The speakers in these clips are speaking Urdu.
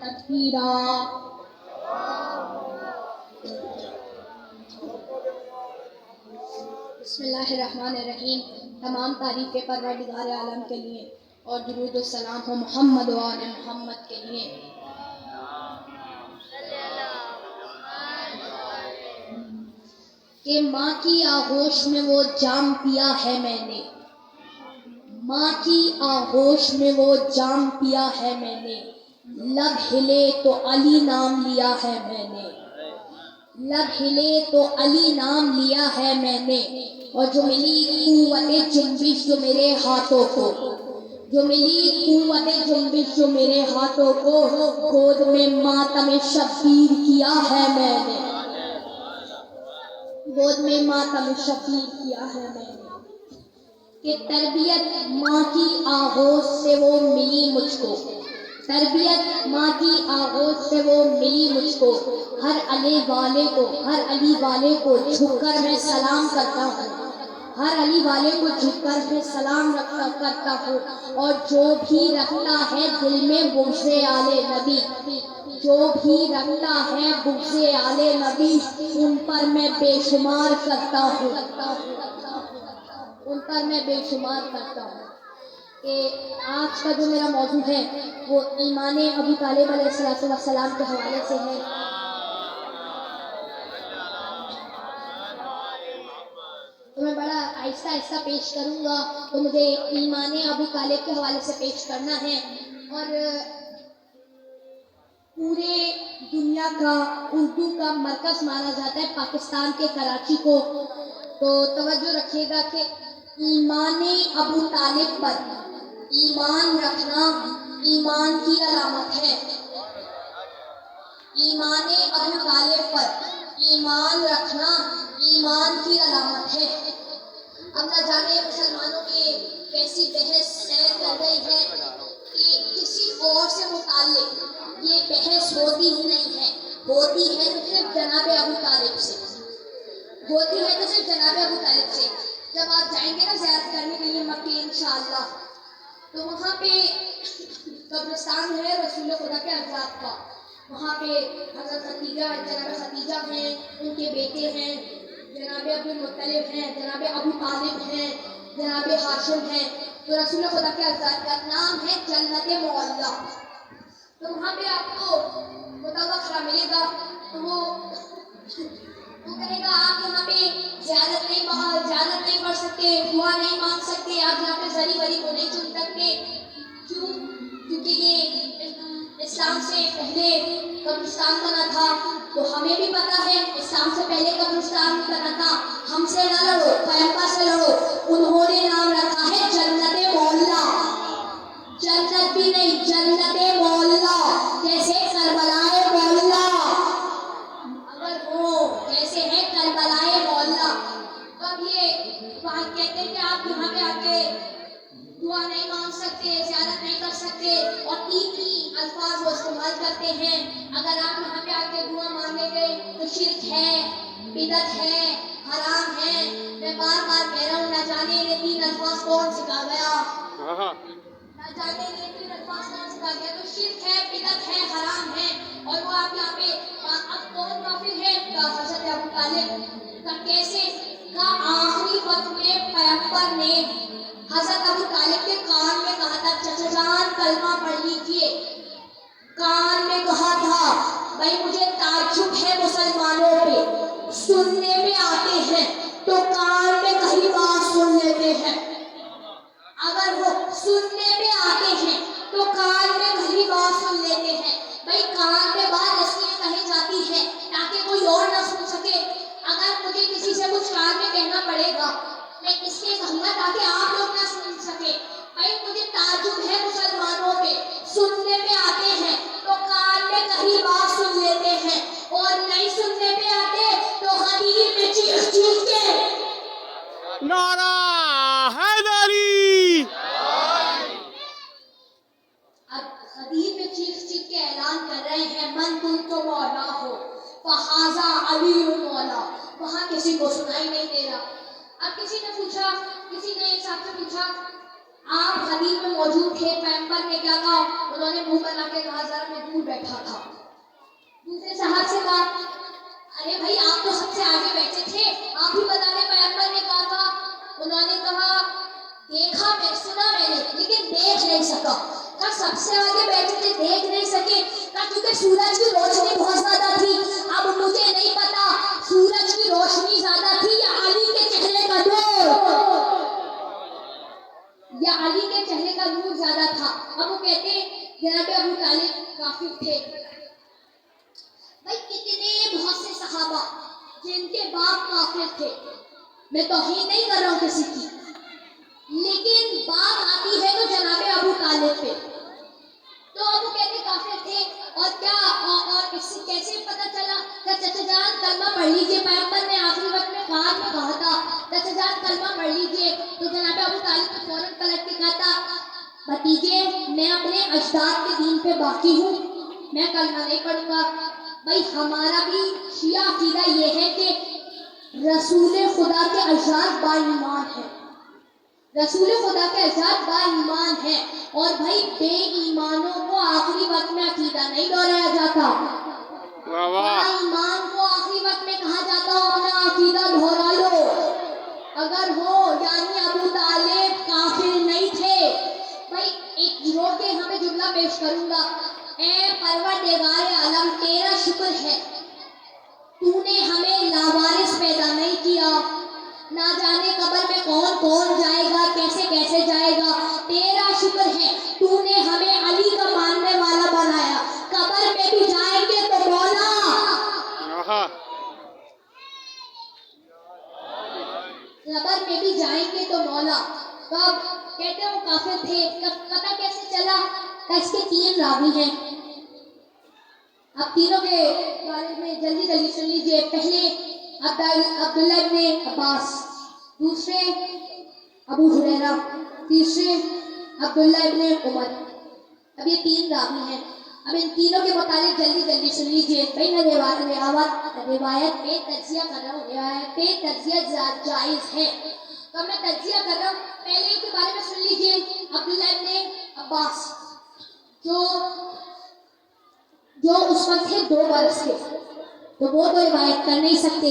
تکبیرا۔ بسم اللہ الرحمن الرحیم۔ تمام تعریفیں پروردگار عالم کے لیے اور درود و سلام ہو محمد و آل محمد کے لیے۔ کہ ماں کی آغوش میں وہ جام پیا ہے میں نے، ماں کی آغوش میں وہ جام پیا ہے میں نے، لب ہلے تو علی نام لیا ہے میں نے، لب ہلے تو علی نام لیا ہے میں نے۔ اور جو ملی قوت جنبش جو میرے ہاتھوں کو، جو ملی قوت جنبش جو میرے ہاتھوں کو، گود میں ماتم شبیر کیا ہے میں نے، گود میں ماتم شبیر کیا ہے میں نے۔ کہ تربیت ماں کی آغوش سے وہ ملی مجھ کو، تربیت ماں کی آغوش سے وہ ملی مجھ کو، ہر علی والے کو، ہر علی والے کو جھک کر میں سلام کرتا ہوں، ہر علی والے کو جھک کر میں سلام کرتا ہوں۔ اور جو بھی رکھتا ہے دل میں بغض آل نبی، جو بھی رکھتا ہے بغض آل نبی، ان پر میں بے شمار کرتا ہوں، ان پر میں بے شمار کرتا ہوں۔ کہ آج کا جو میرا موضوع ہے وہ ایمان ابو طالب علیہ السلام کے حوالے سے ہے۔ تو میں بڑا آہستہ آہستہ پیش کروں گا، تو مجھے ایمان ابو طالب کے حوالے سے پیش کرنا ہے۔ اور پورے دنیا کا اردو کا مرکز مانا جاتا ہے پاکستان کے کراچی کو۔ تو توجہ رکھیے گا کہ ایمان ابو طالب پر ایمان رکھنا ایمان کی علامت ہے، ایمان ابو طالب پر ایمان رکھنا ایمان کی علامت ہے۔ اب نہ جانے مسلمانوں میں کیسی بحث سیر کر گئی ہے کہ کسی اور سے متعلق یہ بحث ہوتی ہی نہیں ہے، ہوتی ہے تو صرف جناب ابو طالب سے، ہوتی ہے تو صرف جناب ابو طالب سے۔ جب آپ جائیں گے نا زیارت کرنے کے لیے مکہ انشاءاللہ، تو وہاں پہ قبرستان ہے رسول خدا کے احزاب کا، وہاں پہ حضرت خدیجہ، جناب خدیجہ ہیں، ان کے بیٹے ہیں، جناب عبد المطلب ہیں، جناب ابو طالب ہیں، جناب ہاشم ہیں۔ تو رسول خدا کے احزاب کا نام ہے جنت معلیٰ۔ تو وہاں پہ آپ کو متوقع ملے گا، تو وہ کہے گا آپ یہاں پہ زیارت نہیں پڑھ سکتے، دعا نہیں مانگ سکتے، آپ یہاں پہ زری وری کو نہیں چن سکتے۔ کیوں؟ کیونکہ یہ اسلام سے پہلے قبرستان بنا تھا۔ تو ہمیں بھی پتا ہے اسلام سے پہلے قبرستان بنا تھا۔ ہم سے نہ لڑو، پیغمبر سے لڑو۔ انہوں نے نام رکھا ہے جنت معلیٰ، جنت بھی نہیں جنت معلیٰ، جیسے کربلائے معلیٰ اگر ہو، جیسے ہے کربلائے معلیٰ۔ تو اب یہ وہاں کہتے ہیں کہ آپ یہاں پہ آ کے دعا نہیں مانگ سکتے، زیارت نہیں کر سکتے، اور تین الفاظ وہ استعمال کرتے ہیں۔ اگر آپ یہاں پہ آ کے دعا مانگے گئے تو شرک ہے، بدعت ہے، حرام ہے۔ میں بار بار کہہ رہا ہوں، نہ جانے یہ تین الفاظ کون سکھا گیا، نہ جانے یہ تین الفاظ کون سکھا گیا۔ تو شرک ہے، بدعت ہے، حرام ہے، اور وہ آپ یہاں پہ اب کون کافر ہے؟ حضرت ابو طالب کا کیسے کا آخری وقت میں پیغمبر نے حضرت ابو طالب کے کان میں کہا تھا چچا جان کلمہ پڑھ لیجئے، کان میں کہا تھا۔ بھائی مجھے تعجب ہے مسلمانوں پہ، سننے میں آتے ہیں تو کان میں کہیں بات سن لیتے ہیں، اگر وہ سننے میں آتے ہیں تو کان میں کہیں بات سن لیتے ہیں۔ بھائی کان میں بات اس لیے کہی جاتی ہے تاکہ کوئی اور نہ سن سکے۔ اگر مجھے کسی سے کچھ کان میں کہنا پڑے گا، میں اس لیے کہوں گا تاکہ آپ لوگ نہ سن سکے۔ بھائی مجھے تعجب ہے مسلمانوں پہ، سننے میں آتے ہیں تو کان میں کہیں بات سن لیتے ہیں، اور نہیں سننے پہ آتے تو غدیر میں چیخ چیخ کے نعرہ حیدری، اب غدیر میں چیخ چیخ کے اعلان کر رہے ہیں من تم تو مولا ہو فہذا علی مولا۔ وہاں کسی کو سنائی نہیں دے رہا۔ اب کسی نے پوچھا، کسی نے ایک صاحب سے پوچھا آپ حدیث میں موجود تھے، پیغمبر نے کیا کہا؟ انہوں نے منہ بنا کے کہا ذرا میں دور بیٹھا تھا۔ دوسرے صاحب سے کہا ارے بھائی آپ تو سب سے آگے بیٹھے تھے، آپ ہی بتا دیں پیغمبر نے کہا تھا۔ انہوں نے کہا دیکھا میں، سنا میں نے، لیکن دیکھ نہیں سکا۔ کہا سب سے آگے بیٹھے تھے دیکھ نہیں سکے؟ کہا کیونکہ سورج کی روشنی بہت زیادہ تھی۔ اب مجھے نہیں پتا سورج کی روشنی زیادہ تھی یا علی کے چہرے کا نور، یا علی کے چہرے کا نور زیادہ تھا۔ اب وہ کہتے جناب ابو طالب کافر تھے۔ بھائی کتنے بہت سے صحابہ جن کے باپ کافر تھے، میں توہین نہیں کر رہا ہوں کسی کی، لیکن بات آتی ہے تو جناب ابو طالب پہ، تو ابو کہتے کافر تھے۔ اور کیا اور اس سے کیسے پتہ چلا؟ کہ چچا جان کلمہ پڑھ لیجئے، پیغمبر نے آخری وقت میں بعد میں کہا تھا چچا جان کلمہ پڑھ لیجئے، تو جناب ابو طالب نے فوراً پلٹ کے کہا تھا بھتیجے میں اپنے اجداد کے دین پہ باقی ہوں، میں کلمہ نہیں پڑھوں گا۔ بھائی ہمارا بھی شیعہ عقیدہ یہ ہے کہ رسول خدا کے اجداد با ایمان ہیں، رسول خدا کے اجداد با ایمان ہیں، اور بھائی بے ایمانوں کو آخری وقت میں عقیدہ نہیں دہرایا جاتا، با ایمان کو آخری وقت میں کہا جاتا ہو اپنا عقیدہ دہرا لو اگر ہو، یعنی ابو طالب کافر نہیں تھے۔ بھائی ایک روک کے ہمیں جملہ پیش کروں گا، اے پروردگار عالم تیرا شکر ہے تو نے ہمیں لاوارث پیدا نہیں کیا، نہ جانے قبر میں کون کون جائے گا، کیسے کیسے جائے گا، تیرا شکر ہے تو نے ہمیں علی کا ماننے والا بنایا، قبر میں بھی جائیں گے تو مولا، قبر میں بھی جائیں گے تو مولا۔ کب کہتے وہ کافر تھے، پتہ کیسے چلا؟ کہ اس کے 3 راوی ہیں، اب تینوں کے بارے میں جلدی جلدی سن لیجئے۔ پہلے عبداللہ ابن عباس، دوسرے ابو ہریرہ، تیسرے عبداللہ ابن عمر۔ اب یہ 3 راوی ہیں، اب ان تینوں کے متعلق جلدی جلدی سن لیجئے۔ بھائی میں روایت پہ تجزیہ کر رہا ہوں، روایت پہ تجزیہ جائز ہے، تو میں تجزیہ کر رہا ہوں۔ پہلے کے بارے میں سن لیجئے، عبداللہ ابن عباس جو اس وقت تھے 2 برس کے، تو وہ تو روایت کر نہیں سکتے۔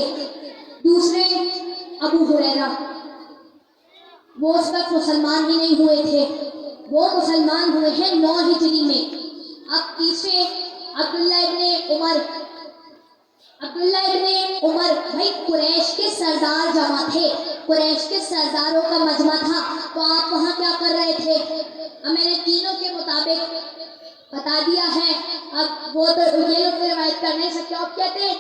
دوسرے ابو ہریرہ، وہ اس وقت مسلمان ہی نہیں ہوئے تھے، وہ مسلمان ہوئے ہیں 9 ہجری میں۔ اب تیسرے عبداللہ ابن عمر بھائی قریش کے سردار جمع تھے، قریش کے سرداروں کا مجمع تھا، تو آپ وہاں کیا کر رہے تھے؟ اب میں نے تینوں کے مطابق بتا دیا ہے، اب وہ تو یہ لوگ روایت کر نہیں سکتے۔ اب کہتے ہیں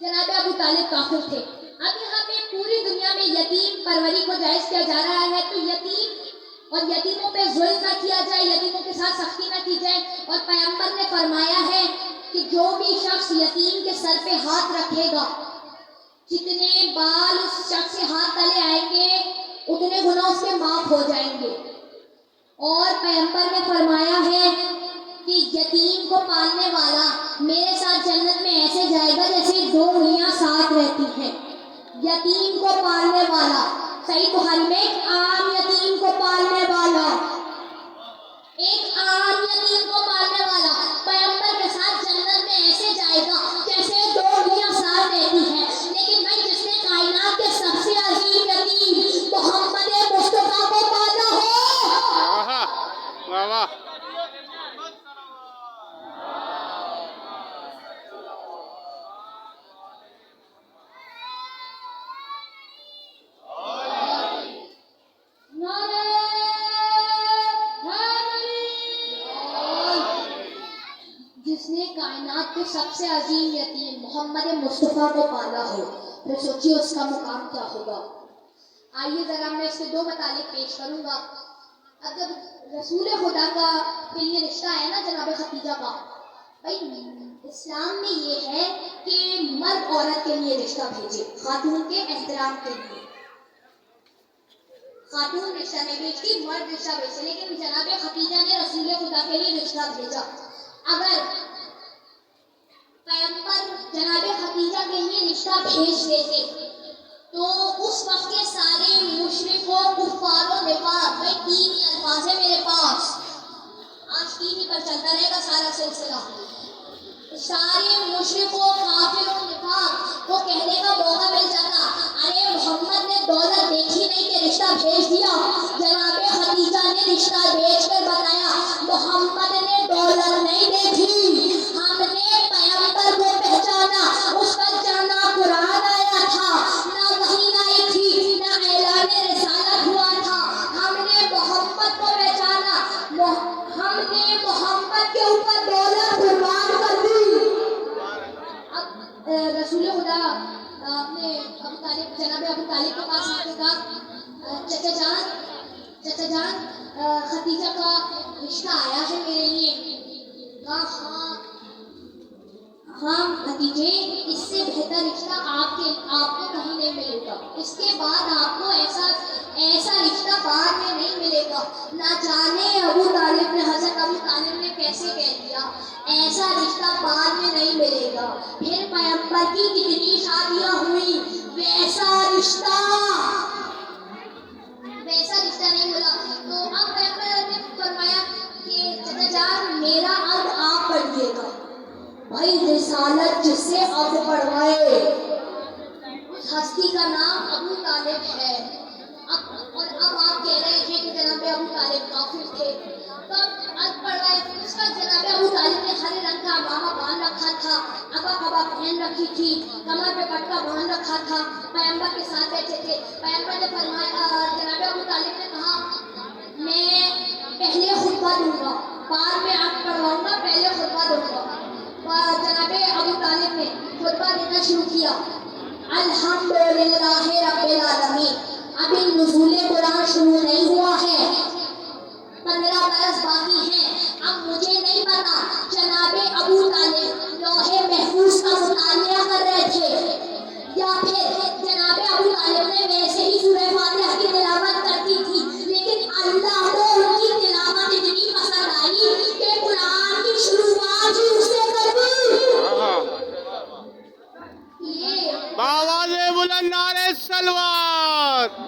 جناب ابو طالب کافر تھے۔ اب یہاں پہ پوری دنیا میں یتیم پروری کو جائز کیا جا رہا ہے، تو یتیم اور یتیموں پہ ظلم نہ کیا جائے، یتیموں کے ساتھ سختی نہ کی جائے، اور پیغمبر نے فرمایا ہے کہ جو بھی شخص یتیم کے سر پہ ہاتھ رکھے گا، جتنے بال اس شخص کے ہاتھ تلے آئیں گے اتنے گناہ اس کے معاف ہو جائیں گے۔ اور پیغمبر نے فرمایا ہے کہ یتیم کو پالنے والا میرے ساتھ جنت میں ایسے جائے گا جیسے 2 انگلیاں ساتھ رہتی ہیں۔ یتیم کو پالنے والا، صحیح بخاری میں ایک عام یتیم کو پالنے والا، ایک عام یتیم کو پالنے والا پیغمبر کے ساتھ جنت میں ایسے جائے گا جیسے 2 انگلیاں ساتھ رہتی ہیں۔ لیکن بھائی جس نے کائنات کے سب سے عظیم یتیم محمد مصطفیٰ کو پالا ہو، جس نے کائنات کے سب سے عظیم یتیم محمد مصطفیٰ کو پالا ہو، پھر سوچیے اس کا مقام کیا ہوگا۔ آئیے ذرا میں اس کے 2 مطالب پیش کروں گا۔ اب جب رسول خدا کا کے لیے رشتہ ہے نا جناب ختیجہ کا، بھائی اسلام میں یہ ہے کہ مرد عورت کے لیے رشتہ بھیجے، خاتون کے احترام کے لیے، خاتون رشتہ نہیں بھیجتی، مرد رشتہ بھیجتے، لیکن جناب ختیجہ نے رسول خدا کے لیے رشتہ بھیجا۔ اگر پیغمبر جناب ختیجہ کے لیے رشتہ بھیج دیتے تو اس وقت کے سارے مشرک و کفار و نفاق بھائی 3 ہی الفاظ الفاظ ہیں میرے پاس، آج ٹی وی پر چلتا رہے گا سارا سلسلہ. سارے مشرکوں کافروں نفاق کو کہنے کا موقع مل جاتا، ارے محمد نے دولت دیکھی نہیں کہ رشتہ بھیج دیا. جناب خدیجہ نے رشتہ بھیج کر بتایا محمد نے دولت نہیں دیکھی، ہم نے پیغمبر کو پہچانا، اس پر جانا قرآن آیا تھا، نہ وحی آئی تھی، نہ اعلان رسالت ہوا تھا. ہم نے محمد کو پہچانا، ہم نے محمد کے اوپر دولت قربان کر دی. اب رسول خدا نے ابو طالب، جناب ابو طالب کے پاس آ کے کہا چچا جان خدیجہ کا رشتہ آیا ہے میرے لیے. کہا ہاں بھتیجے، اس سے بہتر رشتہ آپ کو کہیں نہیں ملے گا. اس کے بعد آپ کو ایسا رشتہ بعد میں نہیں ملے گا. نہ جانے ابو طالب نے، حضرت ابو طالب نے کیسے کہہ دیا ایسا رشتہ بعد میں نہیں ملے گا. پھر پیغمبر کی کتنی شادیاں ہوئی، ویسا رشتہ نہیں ملا. تو اب پیغمبر نے فرمایا کہ چچا جان میرا اب آپ پڑھیے گا. بھائی رسالت جس سے اب پڑھوائے اس ہستی کا نام ابو طالب ہے. اور اب آپ کہہ رہے ہیں کہ جناب ابو طالب کافر تھے، تو اب پڑھوائے. اس کا جناب ابو طالب نے ہرے رنگ کا عباہہ باندھ رکھا تھا، عبا پہن رکھی تھی، کمر پہ پٹکا باندھ رکھا تھا، پیغمبر کے ساتھ بیٹھے تھے. پیغمبر نے فرمایا، جناب ابو طالب نے کہا میں پہلے خطبہ دوں گا، بعد میں آپ پڑھواؤں گا، پہلے خطبہ دوں گا. جناب ابو طالب نے خطبہ دینا شروع کیا. الحمدللہ رب العالمین. ابھی نزول قرآن شروع نہیں ہوا ہے، 15 برس باقی ہیں. اب مجھے نہیں پتا جناب ابو طالب لوح محفوظ کا مطالعہ کر رہے تھے یا پھر جناب ابو طالب نے ویسے ہی سورہ فاتحہ کی تلاوت کرتی تھی، لیکن اللہ کو ان کی تلاوت اتنی پسند آئی کہ قرآن کی شروعات ہی اس سے کر دی. آواز بلند نعرہ سلوات.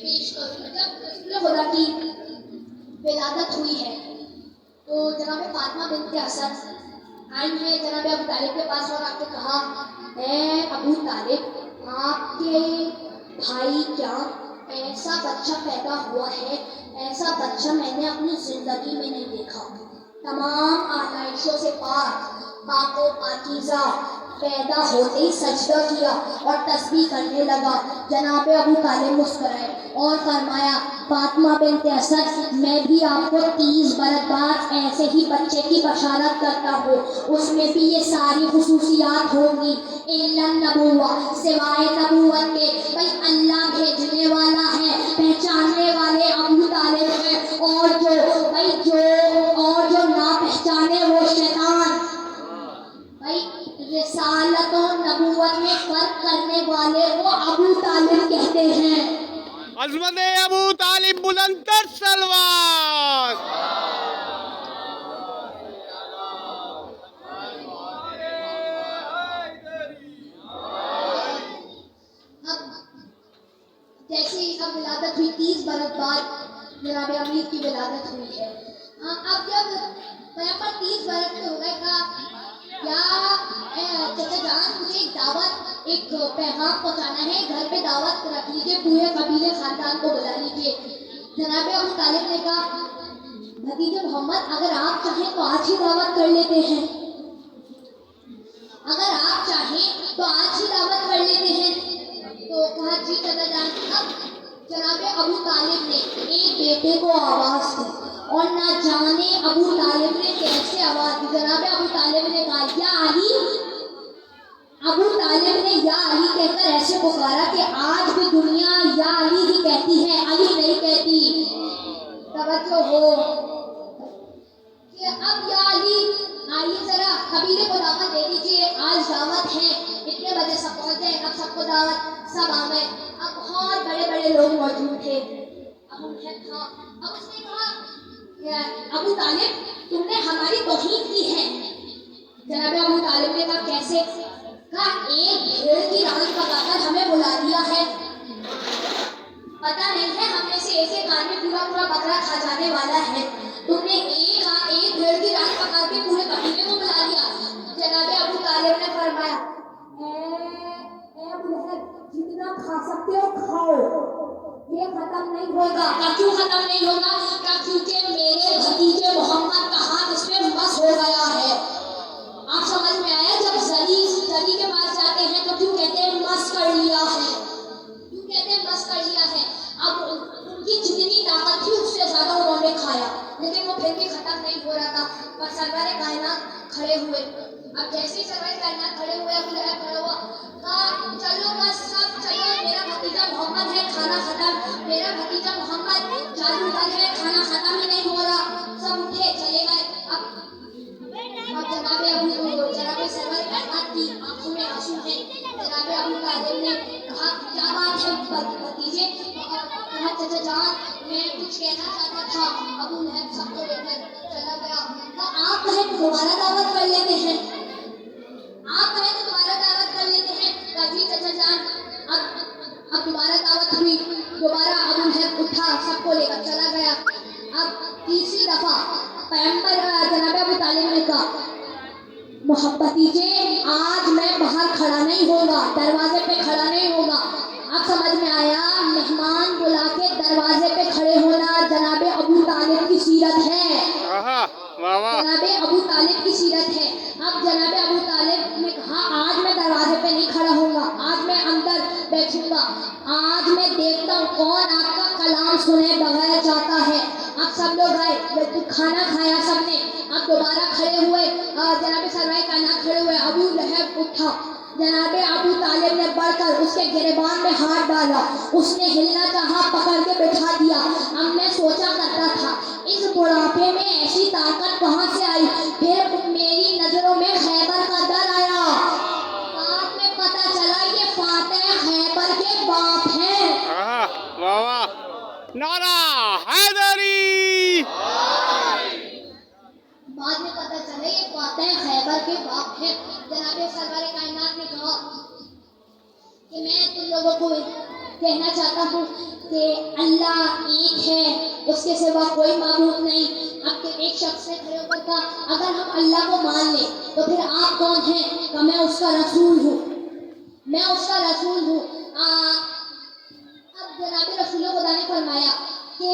پیش کروں. جب رسول خدا کی ولادت ہوئی ہے تو جناب فاطمہ بنت اسد آئی ہے جناب ابو طالب کے پاس اور آ کے کہا اے ابو طالب آپ کے بھائی کیا ایسا بچہ پیدا ہوا ہے، ایسا بچہ میں نے اپنی زندگی میں نہیں دیکھا. تمام آلائشوں سے پاک و پاکیزہ پیدا ہوتے ہی سجدہ کیا اور تسبیح کرنے لگا. جناب ابو طالب مسکرائے اور فرمایا فاطمہ بنت اسد میں بھی آپ کو 30 برس بعد ایسے ہی بچے کی بشارت کرتا ہوں، اس میں بھی یہ ساری خصوصیات ہوں گی الا النبوہ، سوائے نبوت کے. بھائی اللہ بھیجنے والا ہے، پہچاننے والے ابو طالب ہیں، اور جو نہ پہچانے وہ شیطان. بھائی رسالت و نبوت میں فرق کرنے والے وہ ابو طالب کہتے ہیں. عظمت ابو طالب بلند تر سلوات. اب جیسی اب ولادت ہوئی 30 برس بعد جناب امیر کی ولادت ہوئی ہے. اب جب پیغمبر 30 برس کے ہو گئے کا یا چچا جان مجھے ایک دعوت، ایک پیغام پہنچانا ہے، گھر پہ دعوت رکھ لیجیے، پورے قبیلے خاندان کو بلا لیجیے. جناب ابو طالب نے کہا بھتیجے محمد اگر آپ چاہیں تو آج ہی دعوت کر لیتے ہیں، اگر آپ چاہیں تو آج ہی دعوت کر لیتے ہیں. تو کہا جی چچا جان. اب جناب ابو طالب نے ایک بیٹے کو آواز دی اور نہ جانے ابو طالب نے کیسے آواز دی. جناب ابو طالب نے کہا یا علی. ابو طالب نے یا علی کہہ کر ایسے پکارا کہ آج بھی دنیا یا علی ہی کہتی ہے، علی نہیں کہتی. توجہ ہو کہ اب یا علی آئیے ذرا قبیلے کو دعوت دے دیجیے، آج دعوت ہے، اتنے بجے سب پہنچ جائے. اب سب کو دعوت، سب آ گئے. اب بہت بڑے بڑے لوگ موجود تھے. اب اس نے کہا کہ ابو طالب تم نے ہماری توہین کی ہے۔ جناب ابو طالب نے کہا کیسے؟ کہا ایک بھیڑ کی ران پکا کر ہمیں بلا دیا ہے، پتہ نہیں ہے ہم میں سے ایک آدمی پورا بکرا کھا جانے والا ہے، تم نے ایک بھیڑ کی ران پکا کے پورے قبیلے کو بلا دیا۔ جناب ابو طالب نے فرمایا اے ابو لہب جتنا کھا سکتے ہو کھاؤ، یہ ختم نہیں ہوگا۔ کیوں ختم نہیں ہوگا؟ کیونکہ میرے بھتیجے محمد کا ہاتھ اس میں مس ہو گیا ہے۔ آپ سمجھ میں آیا؟ جب زلی کے پاس جاتے ہیں تو کیوں کہتے ہیں مس کر لیا ہے، کیوں کہتے ہیں مس کر لیا ہے؟ اب ان کی جتنی طاقت تھی اس سے زیادہ انہوں نے کھایا، لیکن وہ پھر بھی ختم نہیں ہو رہا تھا۔ اور سرور کائنات کھڑے ہوئے، اب جیسے ہی سرور کائنات کھڑے ہوئے ابو لہب کھڑا ہوا، کہا چلو بس سب چلو، میرا بھتیجا محمد ہے، کھانا ختم، میرا بھتیجا محمد جادوگر ہے، کھانا ختم ہی نہیں ہو رہا۔ سب اٹھے چلے گئے۔ اب جناب سرور کائنات کی آنکھوں میں آنسو ہیں۔ جناب ابو طالب نے کہا کیا بات ہے بھتیجے؟ کہا چچا جان میں کچھ کہنا چاہتا تھا۔ ابو لہب سب کو لے کر چلا گیا۔ کہا آپ کہیں تو دوبارہ دعوت کر لیتے ہیں، آپ کہیں تو دوبارہ دعوت کر لیتے ہیں۔ کہا جی چچا جان۔ اب دوبارہ دعوت ہوئی، دوبارہ ابو لہب اٹھا سب کو لے کر چلا گیا۔ اب تیسری دفعہ پیغمبر جناب ابو طالب نے کہا بھتیجے آج میں باہر کھڑا نہیں ہوگا، دروازے پہ کھڑا نہیں ہوگا۔ اب سمجھ میں آیا مہمان بلا کے دروازے پہ کھڑے ہونا جناب ابو طالب کی سیرت ہے، جناب ابو طالب کی سیرت ہے۔ اب جناب ابو طالب نے کہا آج میں دروازے پہ نہیں کھڑا ہوں گا، آج میں اندر بیٹھوں گا، آج میں دیکھتا ہوں کون آپ کا کلام سنے بغیر جاتا ہے۔ اب سب لوگ آئے، کھانا کھایا سب نے۔ اب دوبارہ کھڑے ہوئے، جناب سرور کائنات کھڑے ہوئے۔ ابو لہب اٹھا، جناب ابو طالب نے بڑھ کر اس کے گریبان میں ہاتھ ڈالا، اس نے ہلنا چاہا، پکڑ کے بٹھا دیا۔ اب میں سوچا کرتا تھا اس بڑھاپے میں ایسی طاقت کہاں سے آئی؟ پھر میری نظروں میں خیبر کا در آیا، بعد میں پتہ چلا یہ فاتح خیبر کے باپ ہیں۔ نعرہ حیدری! بعد میں پتہ چلا یہ فاتح خیبر کے باپ ہیں۔ جناب سرور کائنات نے کہا کہ میں تم لوگوں کو کہنا چاہتا ہوں کہ اللہ ایک ہے، اس کے سوا کوئی معبود نہیں۔ اب ایک شخص نے کھڑے ہو کر کہا اگر ہم اللہ کو مان لیں تو پھر آپ کون ہیں؟ کہ میں اس کا رسول ہوں، میں اس کا رسول ہوں۔ اب جناب رسول خدا نے فرمایا کہ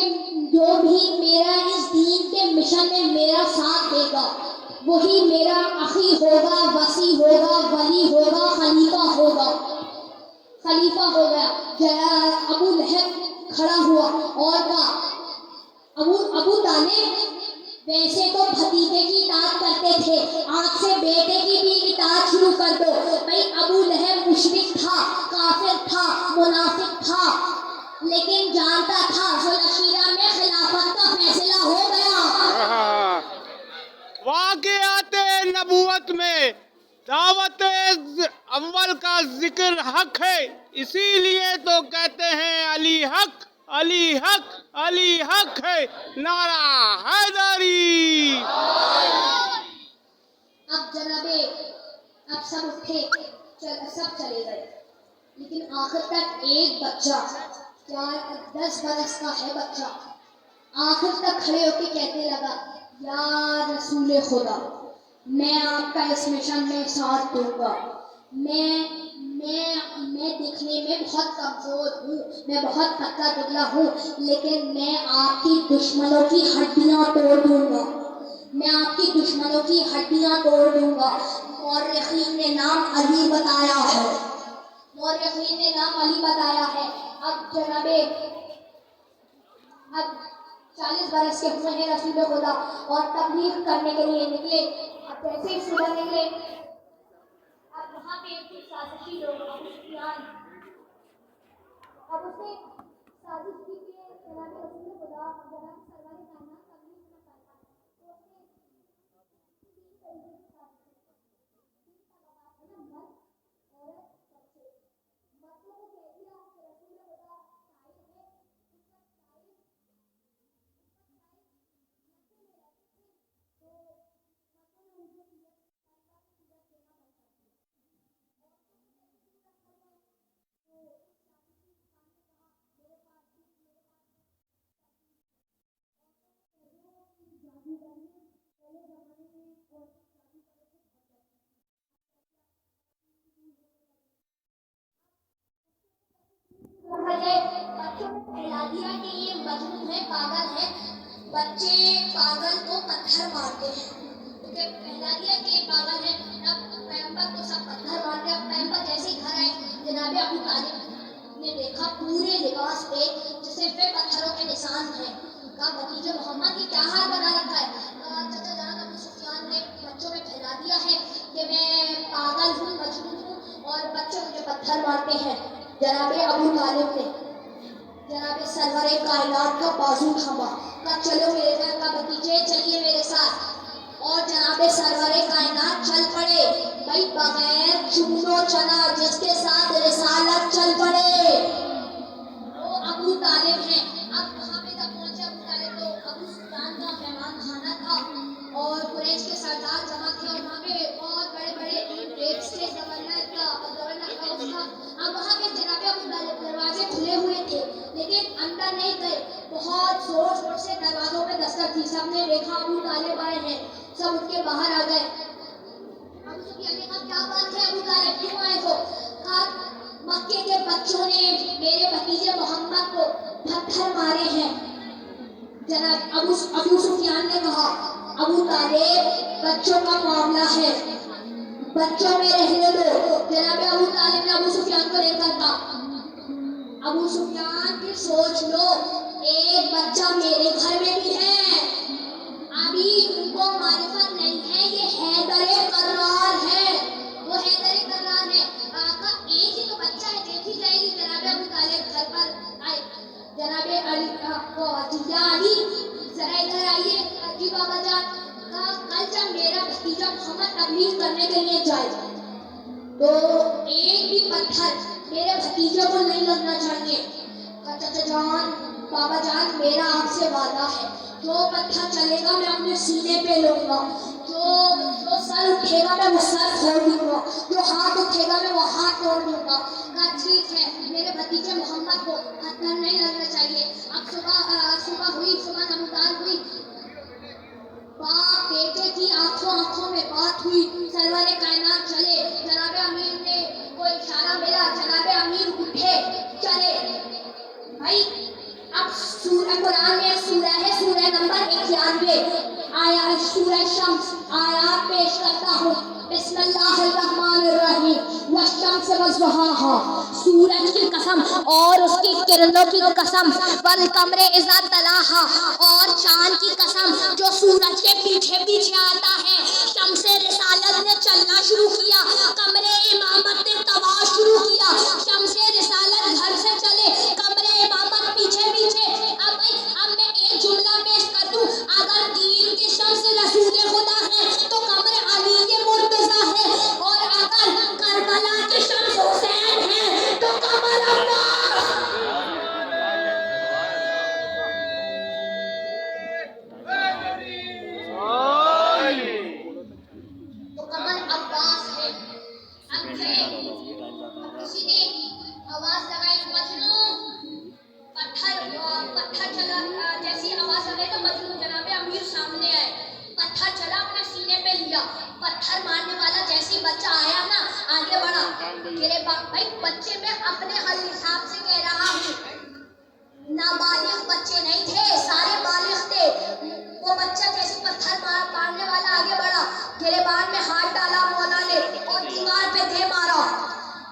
جو بھی میرا اس دین کے مشن میں میرا ساتھ دے گا وہی میرا اخی ہوگا، وصی ہوگا، ولی ہوگا، خلیفہ ہوگا، خلیفہ ہو گیا۔ ابو لہب کھڑا ہوا اور کہا ابو طالب ویسے تو بھتیجے کی اطاعت کرتے تھے، آج سے بیٹے کی بھی اطاعت شروع کر دو۔ بھائی ابو لہب مشرک تھا، کافر تھا، منافق تھا، لیکن جانتا تھا ذوالعشیرہ میں خلافت کا فیصلہ ہو گیا۔ واقعات نبوت میں دعوت اول کا ذکر حق ہے، اسی لیے تو کہتے ہیں علی حق، علی حق، علی حق ہے، نعرہ حیدری! اب اب سب اٹھے، سب چلے گئے، لیکن آخر تک ایک بچہ 10 برس کا ہے بچہ، آخر تک کھڑے ہو کے کہنے لگا یا رسول خدا میں آپ کا اس مشن میں ساتھ دوں گا۔ میں دکھنے میں بہت کمزور ہوں، میں بہت پتلا دبلا ہوں، لیکن میں آپ کی دشمنوں کی ہڈیاں توڑ دوں گا، میں آپ کی دشمنوں کی ہڈیاں توڑ دوں گا۔ مورخین نے نام علی بتایا ہے، مورخین نے نام علی بتایا ہے۔ اب جناب 40 برس کے ہوئے ہیں رسول خدا اور تبلیغ کرنے کے لیے نکلے۔ اب جیسے ہی صبح نکلے، اب وہاں پہ کچھ سازشی لوگ ابو سفیان، اب اس نے سازش کی کہ جناب رسول خدا جناب سرور کائنات تبلیغ نہ کر پائے، تو اس نے 3 طریقے کی سازش کی۔ 3 طبقات ہیں نا، مرد، عورت، بچے۔ مردوں کو کہہ دیا کہ رسول خدا شاعر ہے، اس کا شاعر بچوں نے پھیلا دیا کہ یہ مجنون ہے، پاگل ہے. بچے پاگل کو پتھر مارتے ہیں کیونکہ پھیلا دیا کہ یہ پاگل ہے. اب پیغمبر کو سب پتھر مارتے ہیں. اب پیغمبر جیسے ہی گھر آئے جناب ابو طالب نے دیکھا پورے لباس پہ جسے پہ پتھروں کے نشان ہیں. کہا بھتیجے محمد کی کیا حال بنا رکھا ہے؟ چچا جان ابو سفیان نے بچوں میں پھیلا دیا ہے کہ میں پاگل ہوں، مجنون ہوں اور بچے مجھے پتھر مارتے ہیں. جناب ابو طالب نے جناب سرور کائنات کا بازو تھاما. کہا چلو میرے گھر کا بھتیجے چلیے میرے ساتھ. اور جناب سرور کائنات چل پڑے. بھائی بغیر چونو چنا جس کے ساتھ رسالت چل پڑے وہ ابو طالب ہیں. اب وہاں پہ جب پہنچے ابو طالب تو ابو سفیان کا مہمان خانہ تھا اور قریش کے سردار جمع تھے اور وہاں پہ بہت بڑے بڑے ڈیکس تھے، گورنر ہاؤس تھا. اب وہاں پہ جناب ابو طالب دروازے کھلے ہوئے تھے لیکن اندر نہیں گئے. بہت زور زور سے دروازوں پہ دستک تھی. سب نے دیکھا ابو طالب آئے ہیں، سب اٹھ کے باہر آ گئے. ابو سفیان نے کہا کیا بات ہے ابو طالب کیوں آئے ہو؟ کہا مکے کے بچوں نے میرے بھتیجے محمد کو پتھر مارے ہیں. جناب ابو سفیان نے کہا ابو طالب بچوں کا معاملہ ہے، بچوں میں رہنے دو. جناب ابو طالب نے ابو سفیان کو لے کر کہا ابو سفیان پھر سوچ لو، ایک بچہ میرے گھر میں بھی ہے، ابھی ان کو معرفت نہیں ہے، یہ حیدر کرار ہے، وہ حیدر کرار ہے. آقا ایک ہی تو بچہ ہے، دیکھی جائے گی. جناب ابو طالب گھر پر آئے. جناب علی کو یا علی ذرا ادھر آئیے. جی بابا جان. کہا کل جب میرا بھتیجا محمد تبلیغ کرنے کے لیے جائے تو ایک بھی پتھر میرے بھتیجے کو نہیں لگنا چاہیے. چچا جان بابا جان میرا آپ سے وعدہ ہے، جو پتھر چلے گا میں اپنے سینے پہ لوں گا، جو سر اٹھے گا میں وہ سر پھوڑ دوں گا، جو ہاتھ اٹھے گا میں وہ ہاتھ توڑ دوں گا. کہا ٹھیک ہے، میرے بھتیجے محمد کو پتھر نہیں لگنا چاہیے. اب صبح ہوئی، صبح نمودار ہوئی. باپ بیٹے کی آنکھوں میں بات ہوئی. سرور کائنات چلے. جناب امیر نے کوئی اشارہ ملا، جناب امیر اٹھے چلے. بھائی اب سورہ قرآن میں سورہ ہے، سورہ نمبر 91 آیا، سورہ شمس آیات پیش کرتا ہوں. بسم اللہ الرحمن الرحیم. والشمس وضحاها، سورج کی قسم اور اس کی کرنوں کی قسم. والقمر اذا تلاها، اور چاند کی قسم جو سورج کے پیچھے پیچھے آتا ہے. شمس رسالت نے چلنا شروع کیا، قمر امامت نے توا شروع کیا. شمس رسالت گھر سے چلے، قمر امامت پیچھے پیچھے. اب میں ایک جملہ پیش کر دوں، اگر دین کی شمس رسول خدا ہے تو قمر علی کے مرتضی ہے، اور اگر کربلا کی شمس حسین ہے تو قمر عباس. تو قمر عباس ہے. اب کسی نے آواز لگائی مجنون، پتھر چلا. جیسی آواز لگائی تو مجنون جناب امیر سامنے آئے. پتھر چلا اپنے سینے پہ لیا. پتھر مارنے والا جیسی بچہ آیا نا آگے بڑھا. میرے بھائی بچے میں اپنے حساب سے کہہ رہا ہوں، نابالغ بچے نہیں تھے، سارے بالغ تھے. وہ بچہ جیسے پتھر مارنے والا آگے بڑھا، گریبان میں ہاتھ ڈالا مولا نے اور دیوار پہ دے مارا.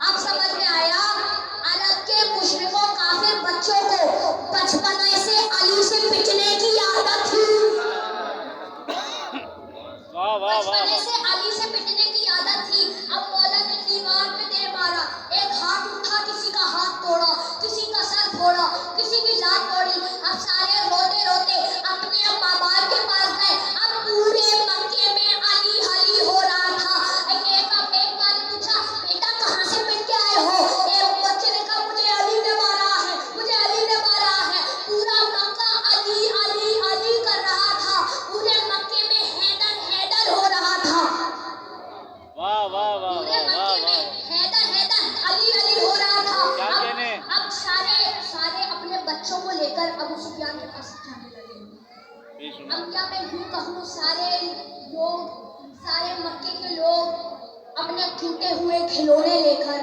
اب سمجھ میں آیا عرب کے مشرکوں کافر بچوں کو بچپنے سے علی سے پٹنے کی عادت تھی. بچپنے سے علی سے پٹنے کی عادت تھی. اب مولا نے دیوار پہ دے مارا. ایک ہاتھ اٹھا، کسی کا ہاتھ توڑا، کسی کا سر پھوڑا، کسی کی لات توڑی. اب سارے روتے روتے اپنے ماں باپ کے پاس گئے. اب پورے مکے میں علی علی ہو رہا تھا. ایک ماں نے پوچھا بیٹا کہاں سے پٹ کے آئے ہو؟ ایک بچے نے کہا مجھے علی نے مارا ہے، مجھے علی نے مارا ہے. پورا مکہ علی علی علی کر رہا تھا. پورے مکے میں حیدر حیدر ہو رہا تھا. پورے مکے میں حیدر حیدر علی علی ہو رہا تھا. اب سارے اپنے بچوں کو لے کر ابو سفیان کے پاس جانے لگے. اب کیا میں یوں کہوں، سارے مکے کے لوگ اپنے ٹوٹے ہوئے کھلونے لے کر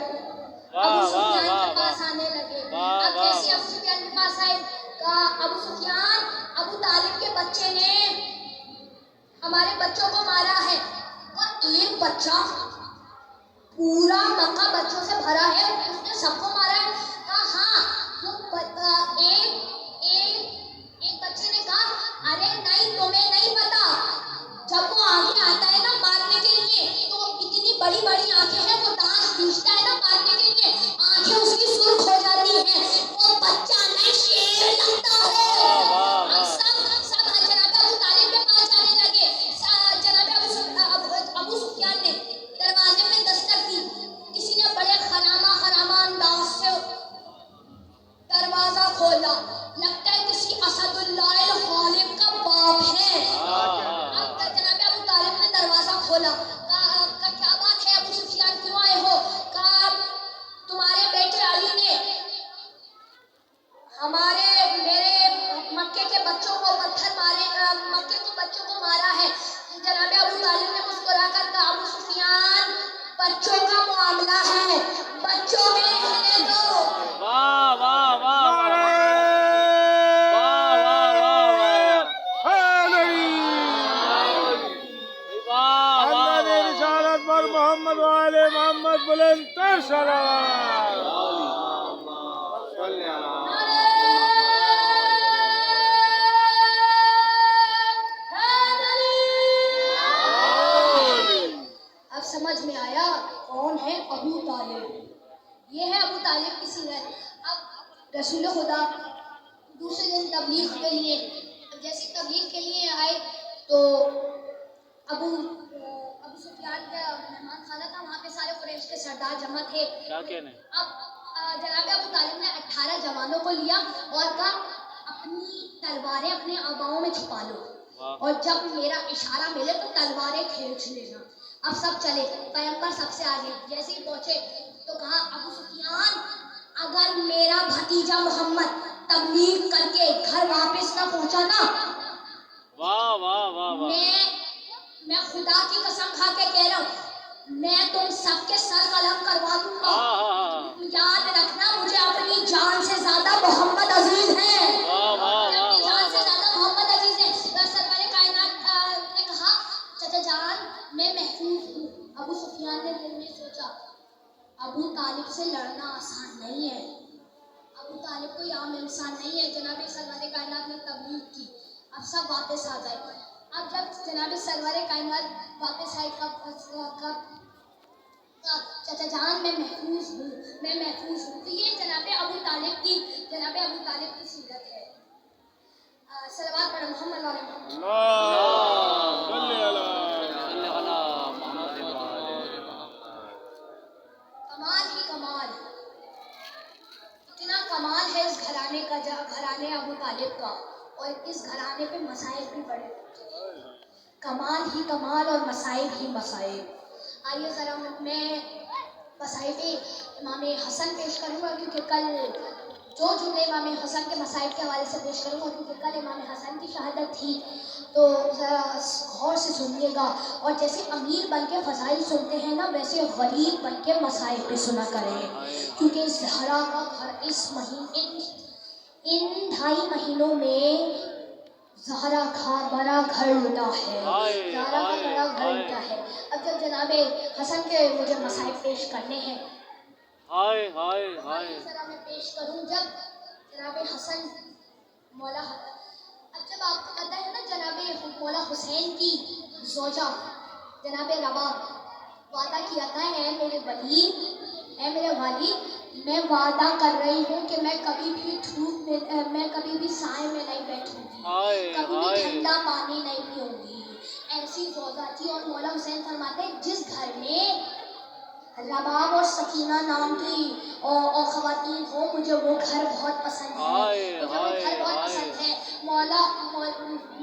ابو سفیان کے پاس آنے لگے. اب کیسے ابو سفیان کے پاس آئے؟ کہا ابو سفیان، ابو طالب کے بچے نے ہمارے بچوں کو مارا ہے. اور ایک بچہ، پورا مکہ بچوں سے بھرا ہے، اس نے سب کو مارا ہے. کہا ہاں. ایک بچے نے کہا ارے نہیں، تمہیں نہیں پتا، جب وہ آگے آتا ہے نا مارنے کے لیے تو اتنی بڑی بڑی آنکھیں ہیں، وہ دانت کھینچتا ہے نا مارنے کے لیے، آنکھیں اس کی سرخ ہو جاتی ہیں. وہ بچہ نہیں، شیر لگتا ہے. اب سب جناب ابو طالب کے پاس جانے لگے. جناب ابو سفیان نے دروازے میں دستک دی. کسی نے بڑے خرامہ انداز سے دروازہ کھولا. لگتا ہے کسی اسد اللہ الغالب کا باپ ہے. اب جناب ابو طالب نے دروازہ کھولا. کہا کیا بات ہے ابو سفیان، کیوں آئے ہو؟ کہا تمہارے بیٹے علی نے میرے مکے کے بچوں کو پتھر مارے، مکے کے بچوں کو مارا ہے. جناب ابو طالب نے مسکرا کر کہا ابو سفیان، بچوں کا معاملہ ہے، بچوں میں رہنے دو. واہ واہ واہ محمد والے محمد بلند تر صلوات. اب سمجھ میں آیا کون ہے ابو طالب. یہ ہے ابو طالب کی سیرت. اب رسول خدا دوسرے دن تبلیغ کے لیے، جیسے تبلیغ کے لیے آئے تو ابو سفیان کا مہمان خانہ تھا، وہاں پہ سارے قریش کے سردار جمع تھے. اب جناب ابو طالب نے 18 جوانوں کو لیا اور کہا اپنی تلواریں اپنے آباؤں میں چھپا لو، اور جب میرا اشارہ ملے تو تلواریں کھینچ لینا. اب سب چلے، پیغمبر سب سے آگے. جیسے ہی پہنچے تو کہا ابو سفیان، اگر میرا بھتیجا محمد تبلیغ کر کے گھر واپس نہ پہنچا نا، میں خدا کی قسم کھا کے کہہ رہا ہوں، میں تم سب کے سر قلم کروا دوں گا. یاد رکھنا مجھے اپنی جان سے زیادہ محمد عزیز ہے، اپنی جان سے زیادہ محمد عزیز ہے. سرور کائنات نے کہا چچا جان میں محفوظ ہوں. ابو سفیان نے دل میں سوچا ابو طالب سے لڑنا آسان نہیں ہے، ابو طالب کوئی عام انسان نہیں ہے. جناب سرور کائنات نے تبلیغ کی. اب سب واپس آ گئے. اب جب جناب سرور کائنات واپس آئے چچا جان میں محفوظ ہوں. تو یہ جناب ابو طالب کی سیرت ہے. صلوات پڑھو محمد علیہ محمد. کمال ہی کمال، اتنا کمال ہے اس گھرانے ابو طالب کا، اور اس گھرانے پہ مسائل بھی بڑے. کمال ہی کمال اور مسائل ہی مسائل. آئیے ذرا میں مسائل امام حسن پیش کروں گا، کیونکہ کل جو جملے امام حسن کے مسائل کے حوالے سے پیش کروں گا، کیونکہ کل امام حسن کی شہادت تھی. تو ذرا غور سے سنیے گا، اور جیسے امیر بن کے فضائل سنتے ہیں نا، ویسے غریب بن کے مسائل پہ سنا کریں. کیونکہ اس زہرا کا گھر ان 2.5 مہینوں میں زہرا کا بڑا گھر لٹا ہے. اب جب جناب حسن کے مجھے مسائل پیش کرنے ہیں، ذرا میں پیش کروں. جب جناب حسن جب آپ کو پتہ ہے نا، جناب مولا حسین کی زوجہ جناب رباب وعدہ کیا تھا، اے میرے ولی، اے میرے والی، میں وعدہ کر رہی ہوں کہ میں کبھی بھی دھوپ میں، میں کبھی بھی سائے میں نہیں بیٹھوں گی، کبھی بھی ٹھنڈا پانی نہیں پیوں گی. ایسی زوجہ تھی. اور مولا حسین فرماتے ہیں جس گھر میں رباب اور سکینہ نام کی اور خواتین ہو، مجھے وہ گھر بہت پسند ہے، مجھے وہ گھر بہت پسند ہے.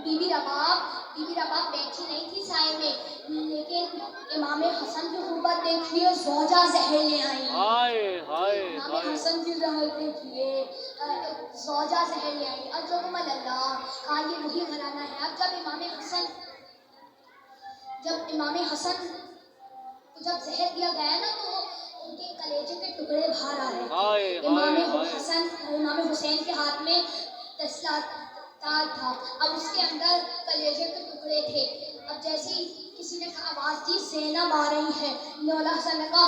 بی بی رباب بیٹھی نہیں تھی سائے میں، لیکن امام حسن کی قربت دیکھیے زوجہ زہر لے آئی. امام حسن کی زہر دیکھیے زوجہ زہر لے آئی. عجب اللہ، ہاں یہ وہی گھرانہ ہے. اب جب امام حسن کو جب زہر دیا گیا نا تو ان کے کلیجے کے ٹکڑے باہر آ رہے تھے. امام حسین کے ہاتھ میں تسلا تار تھا، اب اس کے اندر کلیجے کے ٹکڑے تھے. اب جیسے ہی کسی نے آواز دی زینب آ رہی ہے، مولا حسن نے کہا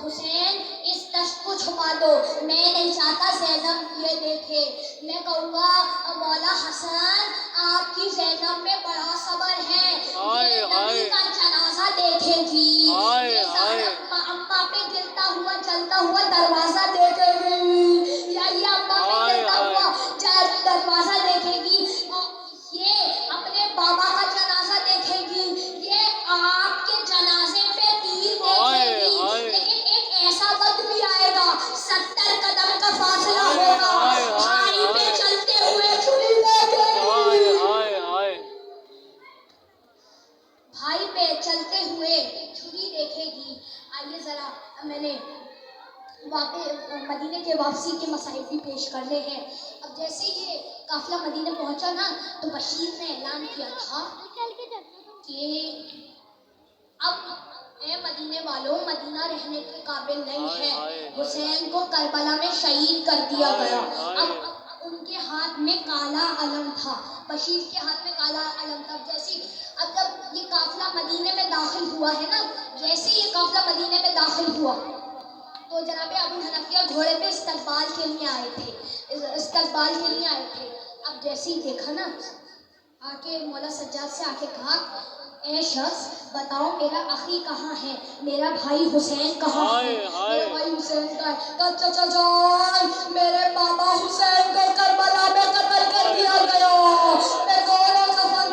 حسین اس تشت کو چھپا دو، میں نہیں چاہتا زینب یہ دیکھے. میں کہوں گا مولا حسن آپ کی زینب میں بڑا صبر ہے، یہ نبی کا جنازہ دیکھے گی، اماں پہ گرتا ہوا چلتا ہوا دروازہ دیکھے گی، یا یہ اماں پہ گرتا ہوا دروازہ دیکھے گی، یہ اپنے بابا کا جنازہ دیکھے گی، یہ آپ کے جنازے پہ تیر دیکھے گی. لیکن ایک ایسا وقت بھی آئے گا 70 قدم کا فاصلہ ہوگا، بھائی پہ چلتے ہوئے چھری دیکھے گی، بھائی پہ چلتے ہوئے چھری دیکھے گی. آئیے ذرا میں نے مدینے کے واپسی کے مسائل بھی پیش کرنے ہیں. اب جیسے یہ قافلہ مدینے پہنچا نا تو بشیر نے اعلان کیا تھا کہ اب اے مدینے والوں، مدینہ رہنے کے قابل نہیں ہے، حسین کو کربلا میں شہید کر دیا گیا. اب ان کے ہاتھ میں کالا علم تھا، بشیر کے ہاتھ میں کالا علم تھا. اب جب یہ قافلہ مدینے میں داخل ہوا ہے نا، جیسے یہ قافلہ مدینے میں داخل ہوا تو جناب ابو حنفیہ گھوڑے پہ استقبال کے لیے آئے تھے. اب جیسے ہی دیکھا نا، آ کے مولا سجاد سے آ کے کہا اے شخص بتاؤ میرا اخی کہاں ہے، میرا بھائی حسین کہاں ہے؟ میرا بھائی حسین کا ہے. چچا جان میرے بابا حسین کو کربلا میں قتل کر دیا گیا، میں گورا کفن.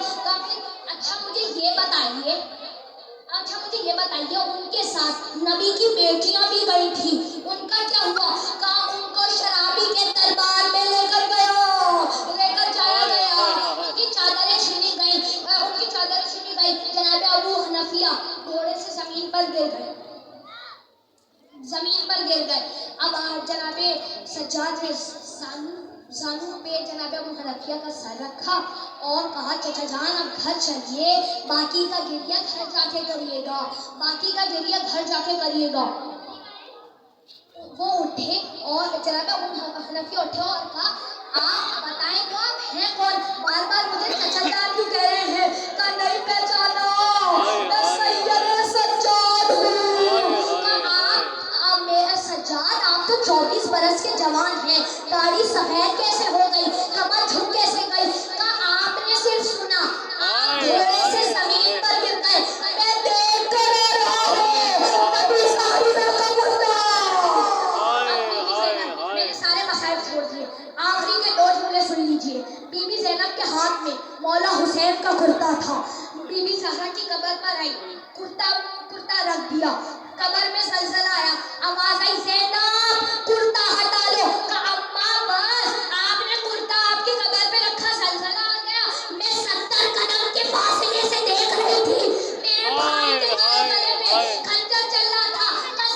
اچھا مجھے یہ بتائیے ان کے ساتھ نبی کی بیٹیاں بھی گئی تھی، ان کا کیا ہوا؟ کہا ان کو شرابی کے دربار میں لے کر جایا گیا، ان کی چادریں چھینی گئی. جناب ابو حنفیہ گھوڑے سے زمین پر گر گئے. اب جناب سجاد نے زانو پہ جناب ابو حنفیہ کا سر رکھا اور کہا چچا جان اب گھر چلیے، باقی کا گریہ گھر جا کے کریے گا. وہ اٹھے اور جناب ابو حنفیہ اٹھے اور کہا آپ بتائیں تو آپ ہیں کون؟ بار بار مجھے چچا جان کیوں کہہ رہے ہیں؟ کہا نہیں پہچانا، میں سید سجاد ہوں. کہا میرا سجاد آپ تو 24 برس کے جوان ہیں، داڑھی سفید کیسے ہو گئی، کمر جھک کیسے گئی؟ کہا آپ نے صرف سنا، آپ گھوڑے سے زمین پر گر گئے، میں دیکھ کر آ رہا ہوں نبی صاحبہ کا مردہ. میں نے سارے مسائل چھوڑ دیے، آخری کے 2 جملے سن لیجئے. بی بی زینب کے ہاتھ میں مولا حسین کا کرتا تھا. بی بی زہرا کی قبر پر آئی، کرتا رکھ دیا، قبر میں زلزلہ آیا، آواز آئی زینب کرتا ہٹا لو. کہا اماں بس آپ نے کرتا آپ کی قبر پہ رکھا، زلزلہ آ گیا. میں 70 قدم کے فاصلے سے دیکھ رہی تھی، میرے بھائی کے گلے میں خنجر چل رہا تھا.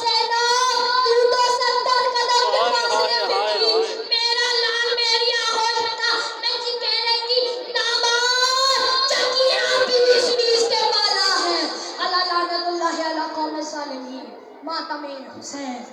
زینب تو 70 قدم کے فاصلے پہ تھی، میرا لال میری آغوش میں تھا. میں جی کہہ رہی تھی نامار چکیاں بیس کے بالا ہے. اللہ لعنت اللہ علی قوم الظالمین. ماتم حسین.